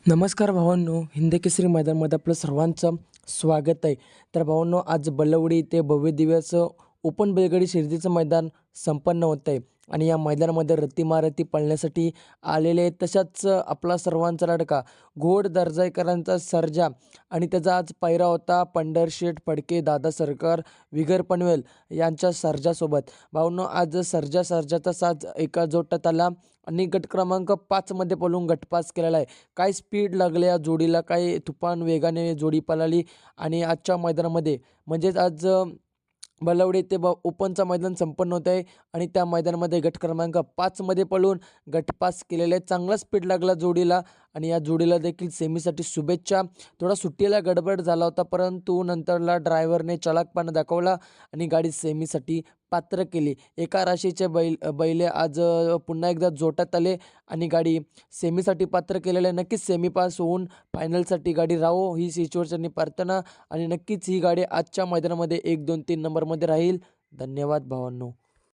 नमस्कार भावांनो, हिंद केसरी मैदानामध्ये आपलं सर्वांचं स्वागत आहे. तर भावांनो, आज बल्लवडी येथे भव्य दिव्य असं ओपन बैलगाडी शर्यतीचं मैदान संपन्न होत आहे आणि या मैदानामध्ये रती महारथी पळण्यासाठी आलेले आहेत. तशाच आपला सर्वांचा लाडका घोड दर्जाईकरांचा सर्जा आणि त्याचा आज पायरा होता पंढरशेठ फडके, दादा सरकार, विगर पनवेल यांच्या सर्जासोबत. भावांनो, आज सर्जाचा साज एका जोटात आला आणि गट क्रमांक 5 मध्ये पळून गटपास केलेला आहे. काय स्पीड लागले या जोडीला, काय तुफान वेगाने जोडी पळाली आणि आजच्या मैदानामध्ये म्हणजेच आज बलवडी येथे ओपनचं मैदान संपन्न होत आहे आणि त्या मैदानामध्ये गट क्रमांक 5 मध्ये पळून गटपास केलेले आहे. चांगला स्पीड लागला जोडीला आणि या जोडीला देखील सेमीसाठी शुभेच्छा. थोडा सुट्टीला गडबड झाला होता, परंतु नंतरला ड्रायव्हरने चलाकपणा दाखवला आणि गाडी सेमीसाठी पात्र केली. एका राशीचे बैले आज पुन्हा एकदा जोटात आले आणि गाडी सेमीसाठी पात्र केलेलं आहे. नक्कीच सेमी पास होऊन फायनलसाठी गाडी राहो ही ईश्वरचरणी प्रार्थना आणि नक्कीच ही गाडी आजच्या मैदानामध्ये 1, 2, 3 नंबरमध्ये राहील. धन्यवाद भावांनो.